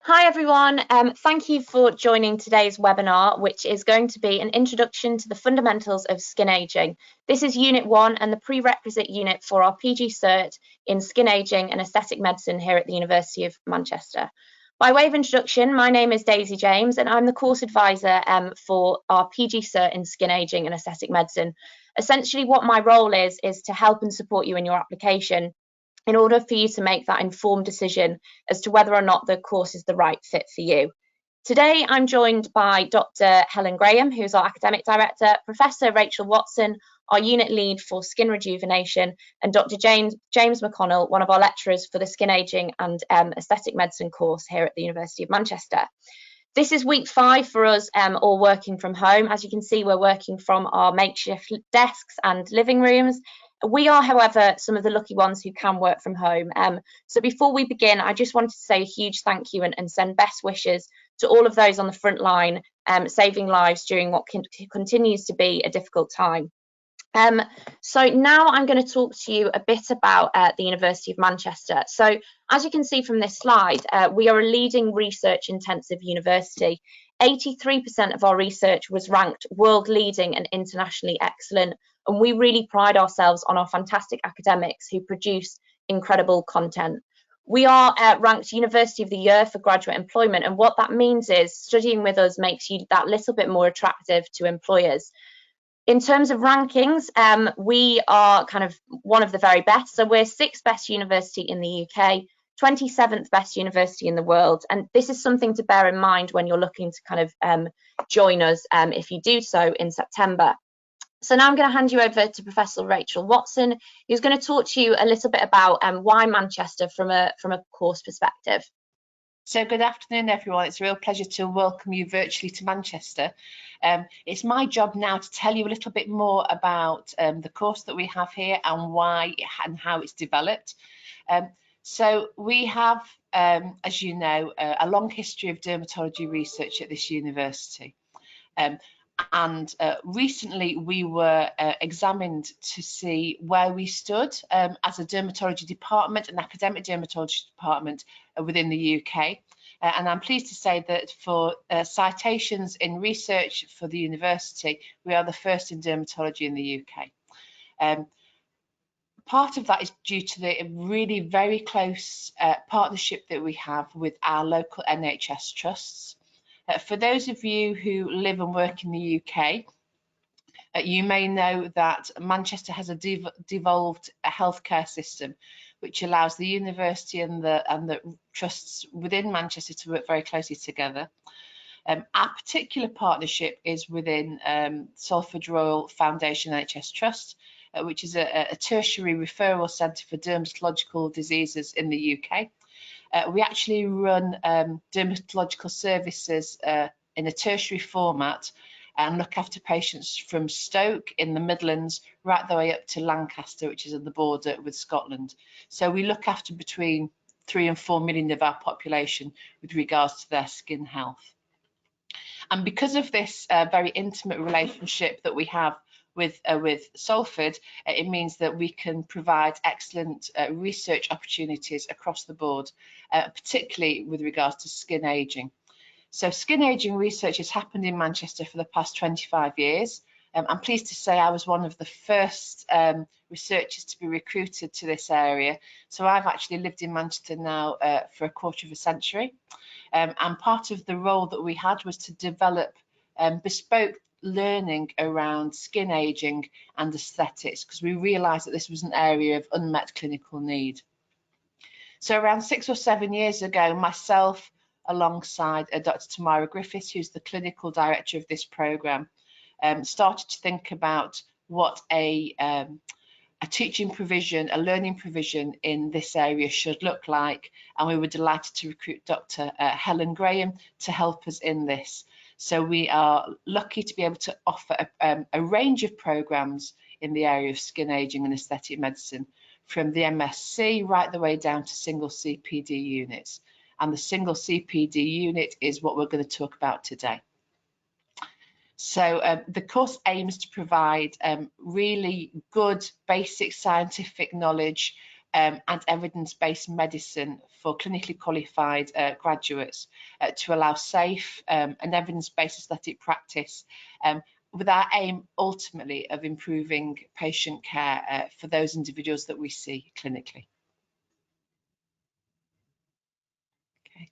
Hi everyone, thank you for joining today's webinar, which is going to be an introduction to the fundamentals of skin ageing. This is Unit 1 and the prerequisite unit for our PG Cert in Skin Ageing and Aesthetic Medicine here at the University of Manchester. By way of introduction, my name is Daisy James and I'm the course advisor for our PG Cert in Skin Ageing and Aesthetic Medicine. Essentially what my role is to help and support you in your application in order for you to make that informed decision as to whether or not the course is the right fit for you. Today, I'm joined by Dr. Helen Graham, who's our academic director, Professor Rachel Watson, our unit lead for skin rejuvenation, and Dr. James Mcconnell, one of our lecturers for the skin ageing and aesthetic medicine course here at the University of Manchester. This is week 5 for us, all working from home. As you can see, we're working from our makeshift desks and living rooms. We are, however, some of the lucky ones who can work from home. So before we begin, I just wanted to say a huge thank you and send best wishes to all of those on the front line, saving lives during what continues to be a difficult time. So now I'm going to talk to you a bit about the University of Manchester. So as you can see from this slide, we are a leading research intensive university. 83% of our research was ranked world leading and internationally excellent, and we really pride ourselves on our fantastic academics who produce incredible content. We are ranked University of the Year for graduate employment, and what that means is studying with us makes you that little bit more attractive to employers. In terms of rankings, we are kind of one of the very best. So we're 6th best university in the UK, 27th best university in the world. And this is something to bear in mind when you're looking to kind of join us if you do so in September. So now I'm going to hand you over to Professor Rachel Watson, who's going to talk to you a little bit about why Manchester from a course perspective. So good afternoon, everyone. It's a real pleasure to welcome you virtually to Manchester. It's my job now to tell you a little bit more about the course that we have here and why and how it's developed. So we have, as you know, a long history of dermatology research at this university. Recently we were examined to see where we stood as a dermatology department, an academic dermatology department within the UK. And I'm pleased to say that for citations in research for the university, we are the first in dermatology in the UK. Part of that is due to the really very close partnership that we have with our local NHS trusts. For those of you who live and work in the UK, you may know that Manchester has a devolved healthcare system, which allows the university and the trusts within Manchester to work very closely together. Our particular partnership is within Salford Royal Foundation NHS Trust, which is a tertiary referral centre for dermatological diseases in the UK. We actually run dermatological services in a tertiary format and look after patients from Stoke in the Midlands right the way up to Lancaster, which is at the border with Scotland. So we look after between 3 and 4 million of our population with regards to their skin health. And because of this very intimate relationship that we have with Salford, it means that we can provide excellent research opportunities across the board, particularly with regards to skin ageing. So skin ageing research has happened in Manchester for the past 25 years. I'm pleased to say I was one of the first researchers to be recruited to this area. So I've actually lived in Manchester now for a quarter of a century. And part of the role that we had was to develop bespoke learning around skin ageing and aesthetics, because we realised that this was an area of unmet clinical need. So around 6 or 7 years ago, myself, alongside Dr. Tamara Griffiths, who's the clinical director of this programme, started to think about what a teaching provision, a learning provision in this area should look like, and we were delighted to recruit Dr. Helen Graham to help us in this. So we are lucky to be able to offer a range of programmes in the area of skin ageing and aesthetic medicine, from the MSc right the way down to single CPD units. And the single CPD unit is what we're going to talk about today. So the course aims to provide really good basic scientific knowledge and evidence-based medicine for clinically qualified graduates to allow safe and evidence-based aesthetic practice, with our aim ultimately of improving patient care for those individuals that we see clinically. Okay.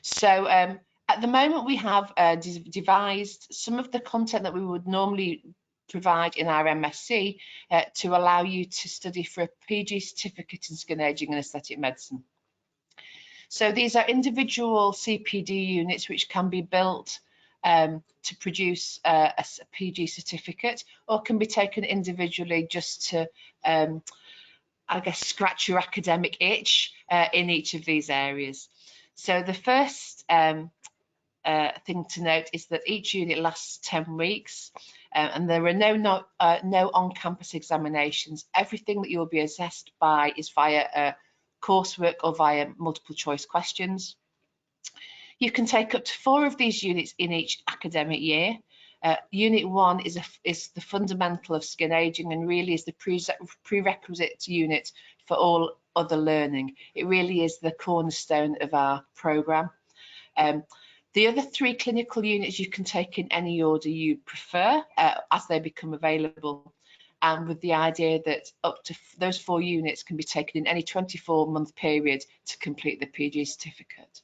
So at the moment we have devised some of the content that we would normally provide in our MSc to allow you to study for a PG certificate in skin ageing and aesthetic medicine. So these are individual CPD units which can be built to produce a PG certificate, or can be taken individually just to, I guess, scratch your academic itch in each of these areas. So the first thing to note is that each unit lasts 10 weeks and there are no on-campus examinations. Everything that you'll be assessed by is via coursework or via multiple choice questions. You can take up to 4 of these units in each academic year. Unit 1 is the fundamental of skin ageing and really is the prerequisite unit for all other learning. It really is the cornerstone of our programme. The other 3 clinical units you can take in any order you prefer as they become available, and with the idea that up to those 4 units can be taken in any 24-month period to complete the PG certificate.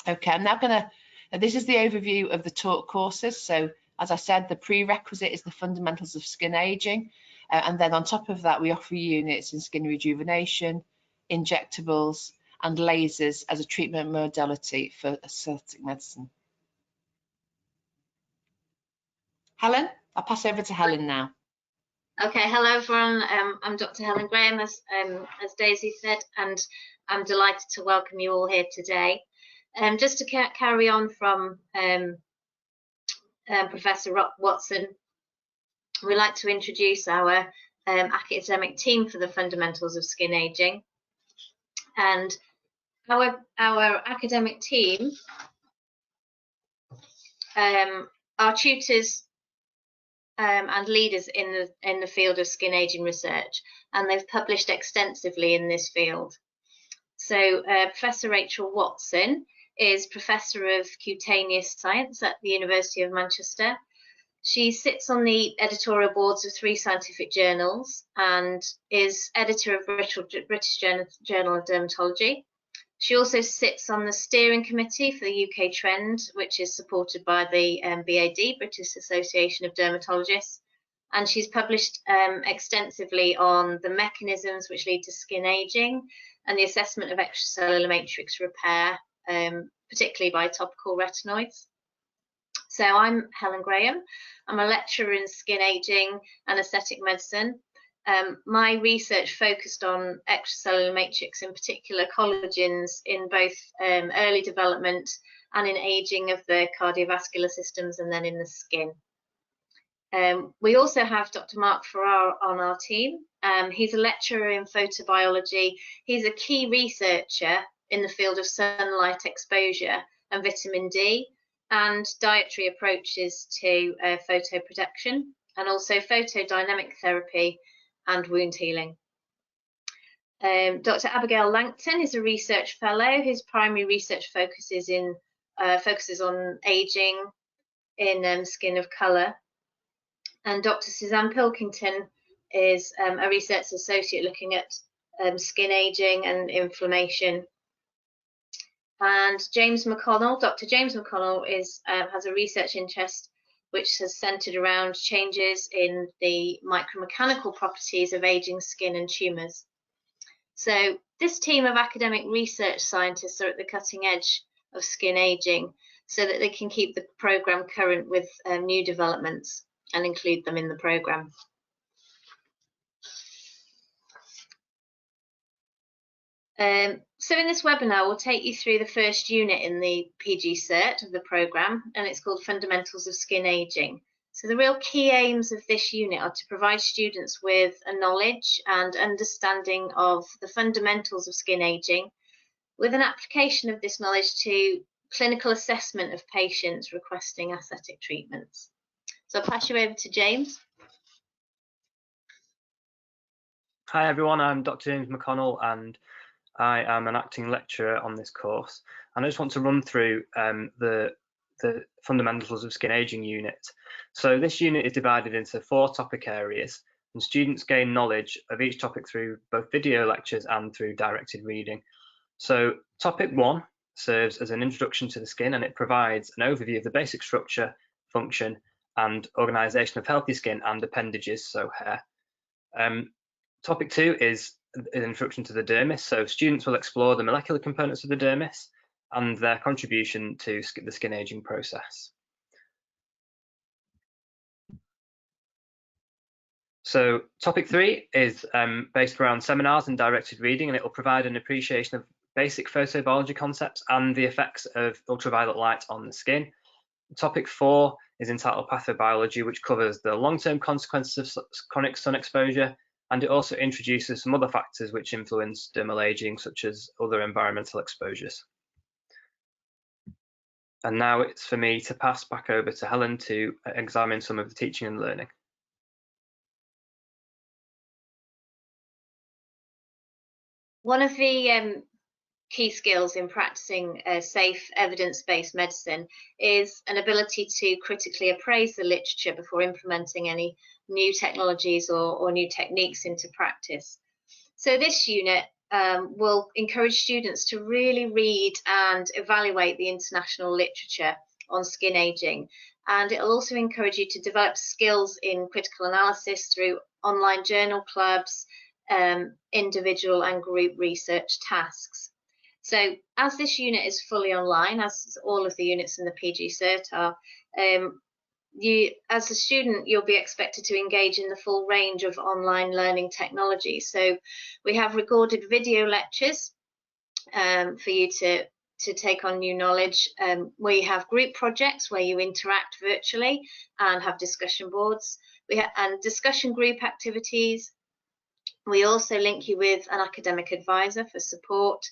Okay, I'm now going to, this is the overview of the taught courses. So as I said, the prerequisite is the fundamentals of skin ageing, and then on top of that we offer units in skin rejuvenation, injectables and lasers as a treatment modality for aesthetic medicine. Helen, I'll pass over to Helen now. Okay, hello everyone. I'm Dr. Helen Graham, as Daisy said, and I'm delighted to welcome you all here today. Just to carry on from Professor Watson, we'd like to introduce our academic team for the fundamentals of skin ageing. And our academic team are tutors and leaders in the field of skin ageing research, and they've published extensively in this field. So Professor Rachel Watson is Professor of Cutaneous Science at the University of Manchester. She sits on the editorial boards of 3 scientific journals and is editor of British Journal of Dermatology. She also sits on the steering committee for the UK Trend, which is supported by the BAD, British Association of Dermatologists. And she's published extensively on the mechanisms which lead to skin ageing and the assessment of extracellular matrix repair, particularly by topical retinoids. So I'm Helen Graham. I'm a lecturer in skin ageing and aesthetic medicine. My research focused on extracellular matrix, in particular collagens, in both early development and in ageing of the cardiovascular systems and then in the skin. We also have Dr. Mark Farrar on our team. He's a lecturer in photobiology. He's a key researcher in the field of sunlight exposure and vitamin D and dietary approaches to photoprotection, and also photodynamic therapy and wound healing. Dr. Abigail Langton is a research fellow whose primary research focuses on ageing in skin of colour. And Dr. Suzanne Pilkington is a research associate looking at skin ageing and inflammation. And James Mcconnell, Dr. James Mcconnell has a research interest which has centred around changes in the micromechanical properties of ageing skin and tumours. So this team of academic research scientists are at the cutting edge of skin ageing so that they can keep the programme current with new developments and include them in the programme. So in this webinar, we'll take you through the first unit in the PG Cert of the programme, and it's called Fundamentals of Skin Ageing. So the real key aims of this unit are to provide students with a knowledge and understanding of the fundamentals of skin ageing, with an application of this knowledge to clinical assessment of patients requesting aesthetic treatments. So I'll pass you over to James. Hi everyone, I'm Dr. James Mcconnell and I am an acting lecturer on this course. And I just want to run through the fundamentals of skin aging unit. So this unit is divided into 4 topic areas, and students gain knowledge of each topic through both video lectures and through directed reading. So topic 1 serves as an introduction to the skin, and it provides an overview of the basic structure, function and organisation of healthy skin and appendages, so hair. Topic 2 is an introduction to the dermis. So students will explore the molecular components of the dermis and their contribution to the skin aging process. So topic 3 is based around seminars and directed reading, and it will provide an appreciation of basic photobiology concepts and the effects of ultraviolet light on the skin. Topic 4 is entitled Pathobiology, which covers the long-term consequences of chronic sun exposure, and it also introduces some other factors which influence dermal aging, such as other environmental exposures. And now it's for me to pass back over to Helen to examine some of the teaching and learning. One of the key skills in practicing safe evidence-based medicine is an ability to critically appraise the literature before implementing any new technologies or new techniques into practice. So this unit will encourage students to really read and evaluate the international literature on skin aging, and it will also encourage you to develop skills in critical analysis through online journal clubs, individual and group research tasks. So as this unit is fully online, as all of the units in the PG Cert are, as a student, you'll be expected to engage in the full range of online learning technology. So we have recorded video lectures for you to take on new knowledge. We have group projects where you interact virtually and have discussion boards. And discussion group activities. We also link you with an academic advisor for support.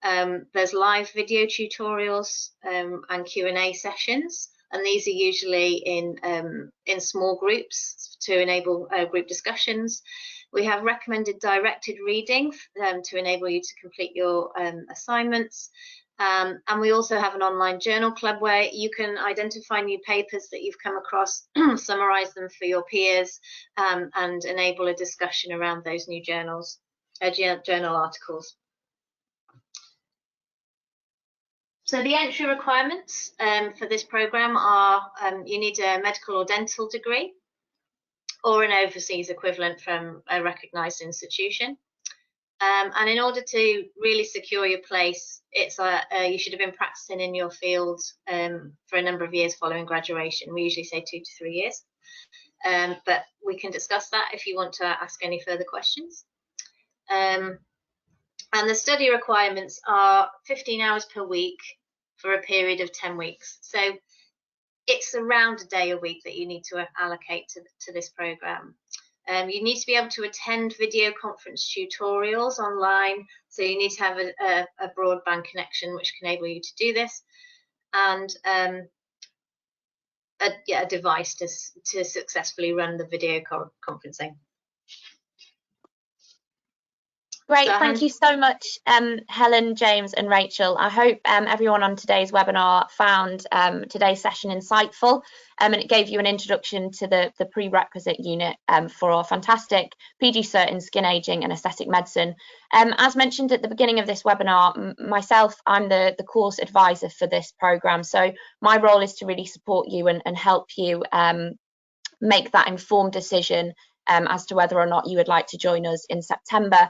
There's live video tutorials and Q&A sessions, and these are usually in small groups to enable group discussions. We have recommended directed reading to enable you to complete your assignments. And we also have an online journal club where you can identify new papers that you've come across, summarize them for your peers, and enable a discussion around those new journal articles. So the entry requirements for this programme are you need a medical or dental degree or an overseas equivalent from a recognised institution. And in order to really secure your place, you should have been practicing in your field for a number of years following graduation. We usually say 2 to 3 years, but we can discuss that if you want to ask any further questions. And the study requirements are 15 hours per week for a period of 10 weeks. So it's around a day a week that you need to allocate to this programme. You need to be able to attend video conference tutorials online, so you need to have a broadband connection which can enable you to do this, and a device to successfully run the video conferencing. Great, thank you so much, Helen, James and Rachel. I hope everyone on today's webinar found today's session insightful, and it gave you an introduction to the prerequisite unit for our fantastic PG Cert in Skin Aging and Aesthetic Medicine. As mentioned at the beginning of this webinar, myself, I'm the course advisor for this programme, so my role is to really support you and help you make that informed decision as to whether or not you would like to join us in September.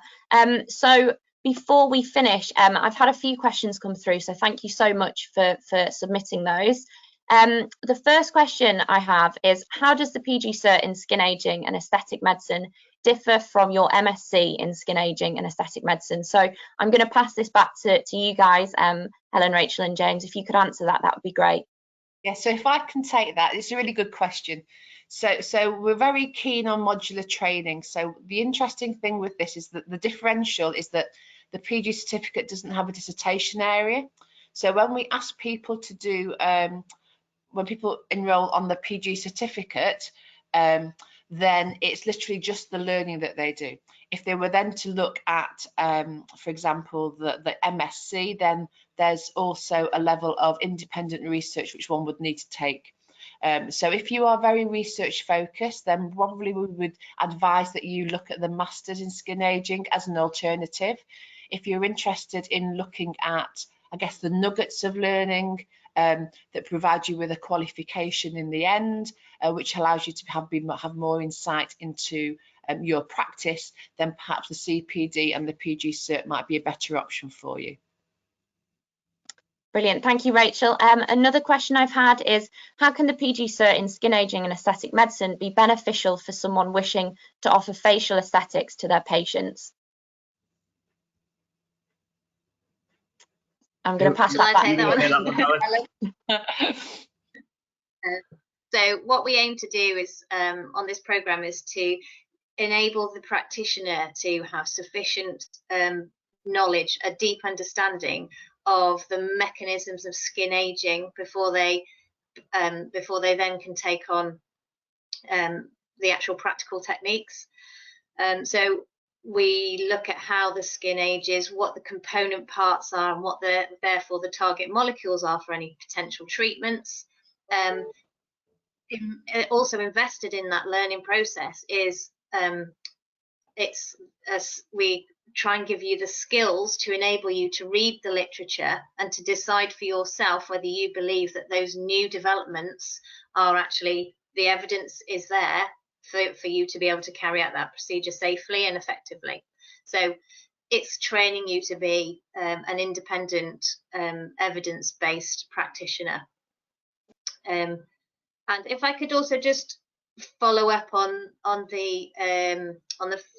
So before we finish, I've had a few questions come through, so thank you so much for submitting those. The first question I have is, how does the PG Cert in Skin Aging and Aesthetic Medicine differ from your MSc in Skin Aging and Aesthetic Medicine? So I'm going to pass this back to you guys, Helen, Rachel and James. If you could answer that, that would be great. Yeah, so if I can take that, it's a really good question. So we're very keen on modular training. So the interesting thing with this is that the differential is that the PG certificate doesn't have a dissertation area. So when we ask people to do, when people enroll on the PG certificate, then it's literally just the learning that they do. If they were then to look at, for example, the MSc, then there's also a level of independent research which one would need to take. So if you are very research focused, then probably we would advise that you look at the Masters in Skin Aging as an alternative. If you're interested in looking at, I guess, the nuggets of learning that provide you with a qualification in the end, which allows you to have more insight into your practice, then perhaps the CPD and the PG Cert might be a better option for you. Brilliant, thank you, Rachel. Another question I've had is, how can the PG Cert in skin ageing and aesthetic medicine be beneficial for someone wishing to offer facial aesthetics to their patients? I'm going to pass that back to you. So what we aim to do is on this programme is to enable the practitioner to have sufficient knowledge, a deep understanding of the mechanisms of skin aging before they then can take on the actual practical techniques. So we look at how the skin ages, what the component parts are, and what therefore the target molecules are for any potential treatments. Also invested in that learning process is we try and give you the skills to enable you to read the literature and to decide for yourself whether you believe that those new developments are actually, the evidence is there for you to be able to carry out that procedure safely and effectively. So it's training you to be an independent, evidence-based practitioner. And if I could also just follow up on the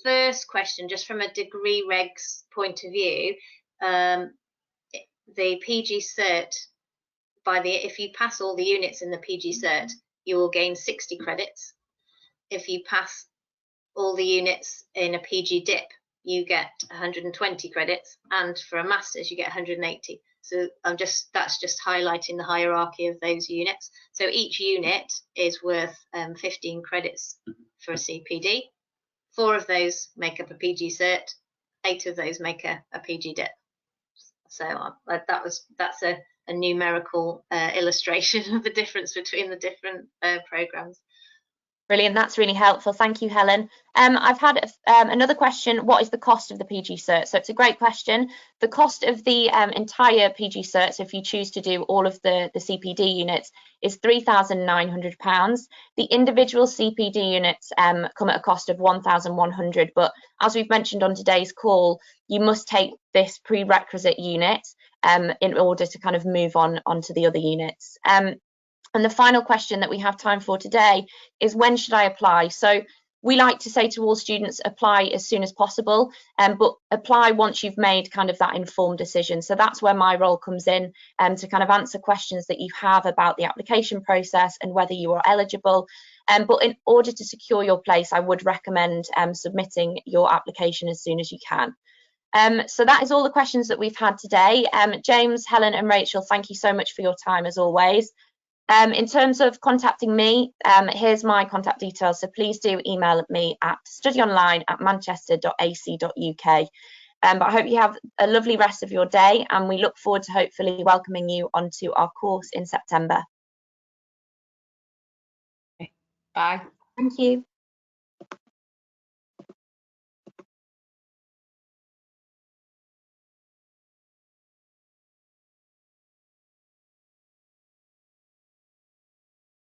first question, just from a degree regs point of view, the PG Cert, if you pass all the units in the PG Cert, you will gain 60 credits. If you pass all the units in a PG Dip, you get 120 credits, and for a Masters you get 180. So that's just highlighting the hierarchy of those units. So each unit is worth 15 credits for a CPD. 4 of those make up a PG Cert, 8 of those make a PG Dip. So that's a numerical illustration of the difference between the different programs. Brilliant, that's really helpful. Thank you, Helen. I've had another question. What is the cost of the PG Cert? So it's a great question. The cost of the entire PG Cert, so if you choose to do all of the CPD units, is £3,900. The individual CPD units come at a cost of £1,100, but as we've mentioned on today's call, you must take this prerequisite unit in order to kind of move on to the other units. And the final question that we have time for today is, when should I apply? So we like to say to all students, apply as soon as possible, but apply once you've made kind of that informed decision. So that's where my role comes in, to kind of answer questions that you have about the application process and whether you are eligible. But in order to secure your place, I would recommend submitting your application as soon as you can. So that is all the questions that we've had today. James, Helen and Rachel, thank you so much for your time as always. In terms of contacting me, here's my contact details, so please do email me at studyonline@manchester.ac.uk. But I hope you have a lovely rest of your day, and we look forward to hopefully welcoming you onto our course in September. Bye. Thank you.